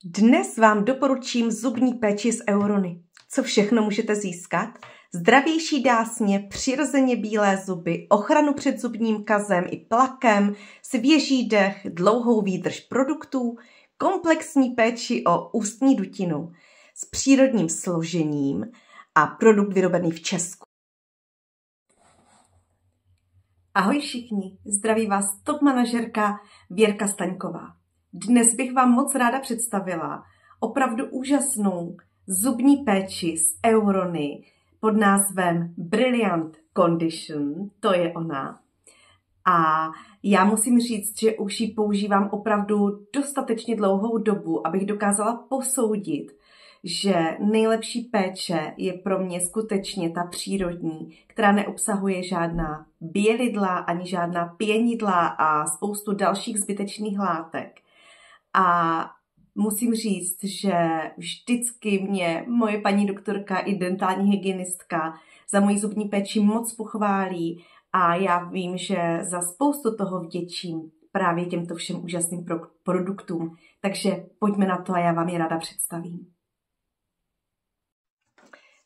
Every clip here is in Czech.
Dnes vám doporučím zubní péči z Eurony. Co všechno můžete získat? Zdravější dásně, přirozeně bílé zuby, ochranu před zubním kazem i plakem, svěží dech, dlouhou výdrž produktů, komplexní péči o ústní dutinu s přírodním složením a produkt vyrobený v Česku. Ahoj všichni, zdraví vás top manažerka Věrka Staňková. Dnes bych vám moc ráda představila opravdu úžasnou zubní péči z Eurony pod názvem Brilliant Condition, to je ona. A já musím říct, že už ji používám opravdu dostatečně dlouhou dobu, abych dokázala posoudit, že nejlepší péče je pro mě skutečně ta přírodní, která neobsahuje žádná bělidla, ani žádná pěnidla a spoustu dalších zbytečných látek. A musím říct, že vždycky mě moje paní doktorka i dentální hygienistka za moji zubní péči moc pochválí a já vím, že za spoustu toho vděčím právě těmto všem úžasným produktům. Takže pojďme na to a já vám je ráda představím.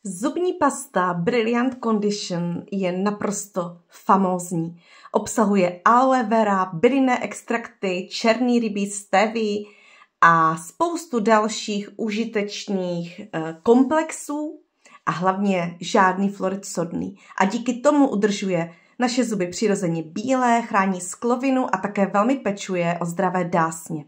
Zubní pasta Brilliant Condition je naprosto famózní. Obsahuje aloe vera, bylinné extrakty, černý rybí, stevia a spoustu dalších užitečných komplexů a hlavně žádný fluorid sodný. A díky tomu udržuje naše zuby přirozeně bílé, chrání sklovinu a také velmi pečuje o zdravé dásně.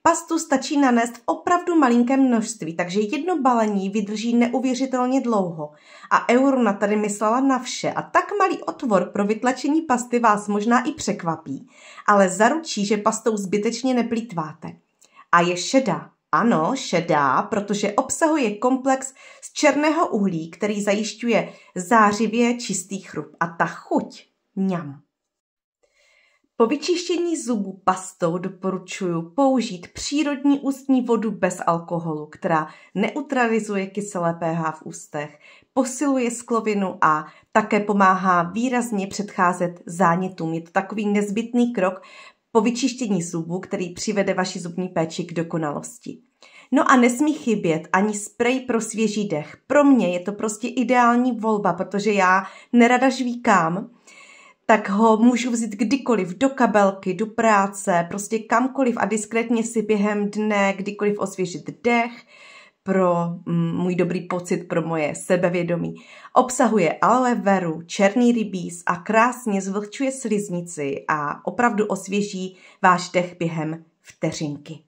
Pastu stačí nanést v opravdu malinkém množství, takže jedno balení vydrží neuvěřitelně dlouho. A Eurona tady myslela na vše a tak malý otvor pro vytlačení pasty vás možná i překvapí, ale zaručí, že pastou zbytečně neplýtváte. A je šedá. Ano, šedá, protože obsahuje komplex z černého uhlí, který zajišťuje zářivě čistý chrup. A ta chuť, mňam. Po vyčištění zubů pastou doporučuji použít přírodní ústní vodu bez alkoholu, která neutralizuje kyselé pH v ústech, posiluje sklovinu a také pomáhá výrazně předcházet zánětům. Je to takový nezbytný krok po vyčištění zubů, který přivede vaši zubní péči k dokonalosti. No a nesmí chybět ani sprej pro svěží dech. Pro mě je to prostě ideální volba, protože já nerada žvíkám, tak ho můžu vzít kdykoliv do kabelky, do práce, prostě kamkoliv a diskrétně si během dne kdykoliv osvěžit dech pro můj dobrý pocit, pro moje sebevědomí. Obsahuje aloe veru, černý rybíz a krásně zvlhčuje sliznici a opravdu osvěží váš dech během vteřinky.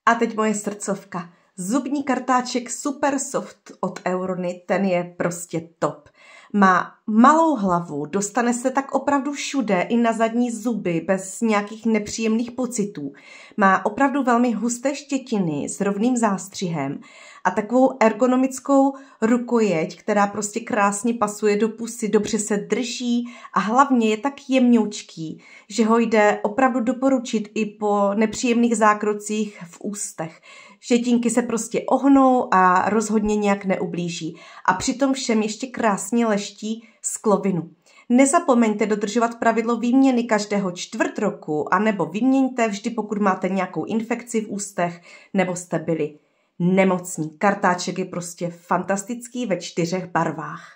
A teď moje srdcovka. Zubní kartáček Super Soft od Eurony, ten je prostě top. Má malou hlavu, dostane se tak opravdu všude, i na zadní zuby, bez nějakých nepříjemných pocitů. Má opravdu velmi husté štětiny s rovným zástřihem a takovou ergonomickou rukojeť, která prostě krásně pasuje do pusy, dobře se drží a hlavně je tak jemňoučký, že ho jde opravdu doporučit i po nepříjemných zákrocích v ústech. Štětinky se prostě ohnou a rozhodně nějak neublíží. A přitom všem ještě krásně leští sklovinu. Nezapomeňte dodržovat pravidlo výměny každého čtvrt roku, anebo vyměňte vždy, pokud máte nějakou infekci v ústech, nebo jste byli nemocní. Kartáček je prostě fantastický ve 4 barvách.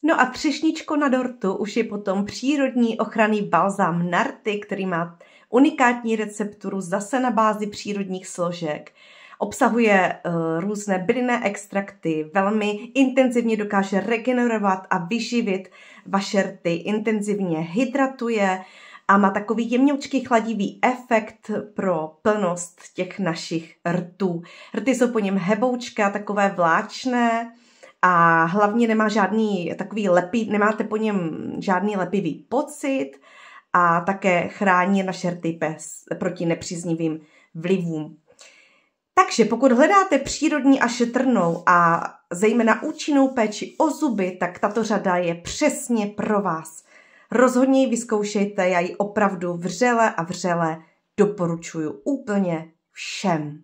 No a třešničko na dortu už je potom přírodní ochranný balzám Narty, který má unikátní recepturu zase na bázi přírodních složek. Obsahuje různé bylinné extrakty, velmi intenzivně dokáže regenerovat a vyživit vaše rty, intenzivně hydratuje a má takový jemňoučký chladivý efekt pro plnost těch našich rtů. Rty jsou po něm heboučké, takové vláčné a hlavně nemá nemáte po něm žádný lepivý pocit a také chrání naše rty proti nepříznivým vlivům. Takže pokud hledáte přírodní a šetrnou a zejména účinnou péči o zuby, tak tato řada je přesně pro vás. Rozhodně ji vyzkoušejte, já ji opravdu vřele a vřele doporučuji úplně všem.